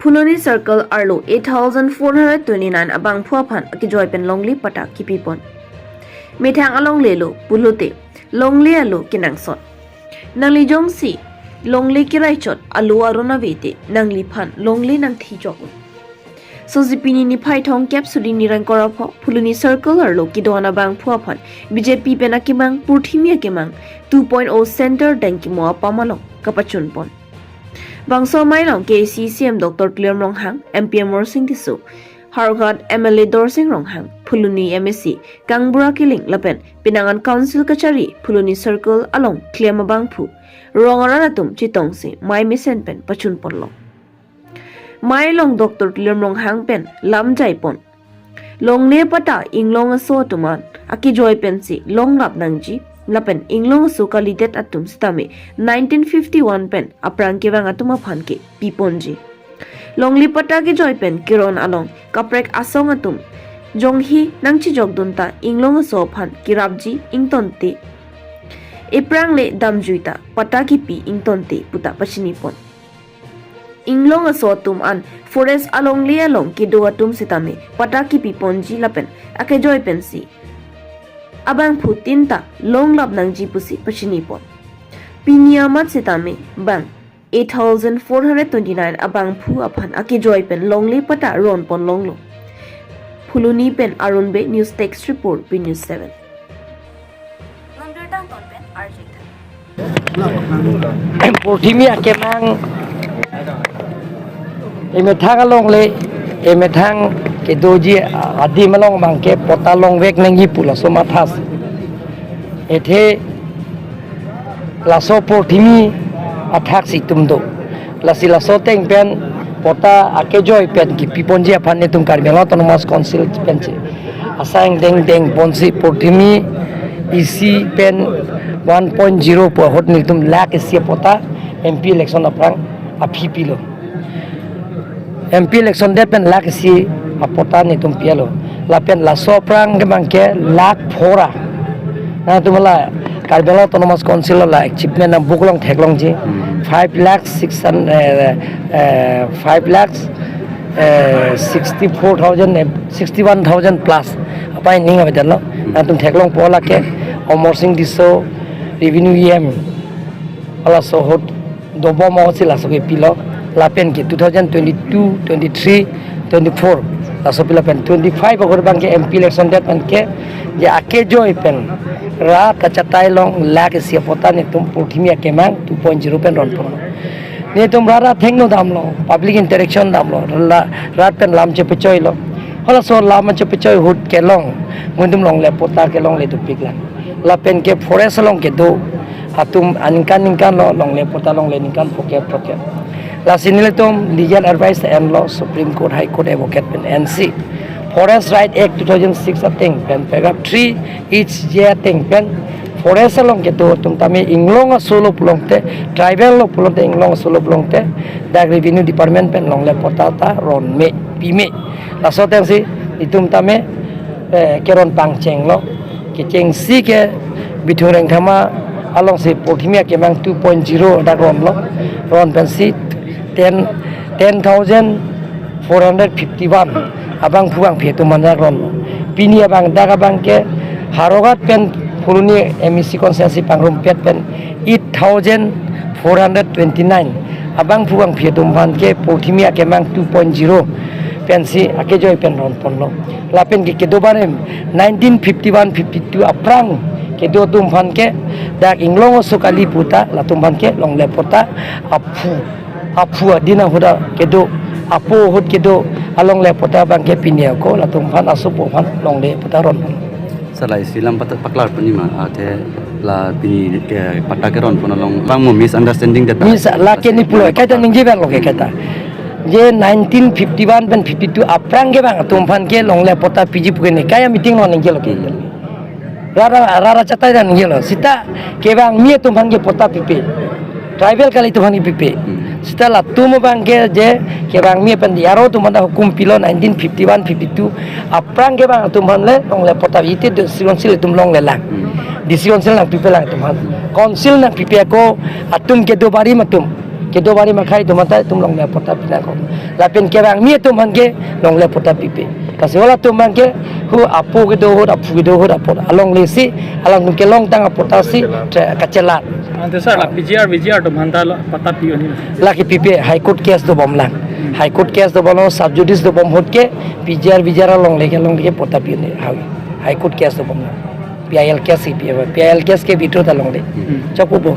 Phuloni Circle arlo 8429 abangphu aphan akejoi pen longli patta kipi pon. Methang along lelo pulute longli alo kinangsot. Nangli jongsi longli kiraichot alu arona vete nangli phan longli nang thijok. Sozipini ni phaithong cap sudi ni rang korapho Phuloni Circle arlo kidona bangphu aphan BJP penakimang purthimia kemang 2.0 center dankimo apamalong kapachun pon. Bangso mailong KCCM Dr. Clear Ronghang MPM Morsing Tisu Harvard MLA Dorsing Ronghang Phuloni MSc Kangbura Kiling Lapen Pinangan Council Kachari Phuloni Circle along Clear Mabangphu Rongaranatum Chitongsi Mai Misen Pen Pachun Ponlo Mailong Dr. Clear Ronghang Pen Lam Jai Pon Long Ne Pata Inglong Aso Tuman Akejoi Pensi Long Lap Nangji Lapen inglong suka lidet atum stame 1951 pen aprang kewang atuma phanke piponji longli pata ke joy pen kiron along kaprek asong atum jonghi nangchi jogdunta inglong so phan kirabji ingtonte eprang le damjuita pata kipi ingtonte puta pachini pon inglong so tum an forest along le along kido atum sitame pata kipi ponji lapen akejoi pensi abangphu tinta long lap nangji pusi pachini pon pinia mat sitame bang 8429 abangphu aphan akejoi pen longli pata ron pon longlo Phuloni pen arunbe news text report b news 7 longder dang ton pen arjita porthimia kemang emethang longle emethang ke doji adi malong mangke pota long vek nangi pula so mathas ethe laso porthimi athak situmdo lasi laso teng pen pota akejoi pen ki piponji aphan tum karmelo autonomous council penche asang deng deng ponsi porthimi isi pen 1.0 po hot ni tum lak isi pota MP election aprang aphipilo MP election de pen lak isi apota ni tum pialo lapen la soprang ke mangke lak phora na tumala karbela autonomous council la achievement na buklong theklong ji 5 lakhs 61,000 plus apai ninga bedalo na tum theklong pola ke omorsing diso revenue em ala so hot dobo mo sila so ke pilo lapen ke 2022 23 24 laso pila pen 25 agor bang ke MP election det pen ke je akejoi pen ra kachatai long lag sia pota ni tum porthimia kemang 2.0 pen ron pon ni tum ra thengno damlo public interaction damlo ra pen lam che pechoi lo hola so lam che pechoi hut ke long mundum long le pota ke long le tu pikla la pen ke forest long ke do atum ankan lo long le pota long le ninkan poket la siniletum legal advice and law Supreme Court High Court advocate pen NC Forest Right Act 2006 ating pen paragraph 3 each year ating pen forest along ke do tum tami inglong solo pulongte tribal lo pulongte inglong solo pulongte dak revenue department pen long le potata ron me pime la so teng si itum tame keron pangcheng lo ke cheng si ke bithureng thama along si porthimia ke mang 2.0 dak ron pen si 10,451 abang puang phetu manjak ron pini abang daga bang ke harogat pen Phuloni MEC consensi pangrum pet pen 8,429 abang puang phetu man ke porthimia ke mang 2.0 pensi akejoi pen ron ponlo lapen ke kedobare 1951 52 aprang kedo tum phan ke dak inglong sukali puta la tum phan ke long le pota aphu adina huda kedo apo hut kedo along le pota bang ke pinia ko la tum phan asupo phan long le pota ron salai silam patat paklar panima ate la pini ke pata ke ron ponalong bang mo misunderstanding data mis la ke ni pulo kaita ningje bang lo ke kata je 1951 ben 52 aprang ke bang tum phan ke long le pota piji pukeni kaya meeting no ningje lo ke rara chatai dan ningje lo sita ke bang mie tum phan ke pota pipe tribal kali tum phan ke pipe setelah tumu bangke je ke bang mi pen diaro tu manda hukum pilo 1951 52 aprang ke bang tu man le long le pota ite de sion sil tum long le lang di sion sil lang people lang tu man council na pipi ko atum ke do bari matum ke do bari makai tu mata tum long le pota pina ko lapen ke bang mi tum hanke long le pota pipi kasi wala tum hanke hu apu ke do apu along le si along ke long tang pota si kacelat Ante sir la VGR to manta pata piyo ni. laki pipi high court case do bom lang high court case do bono sub judice do bom hot ke VGR long le pota piyo ni high court case do bom lang PIL case PIL case ke bitro ta long le chapu bom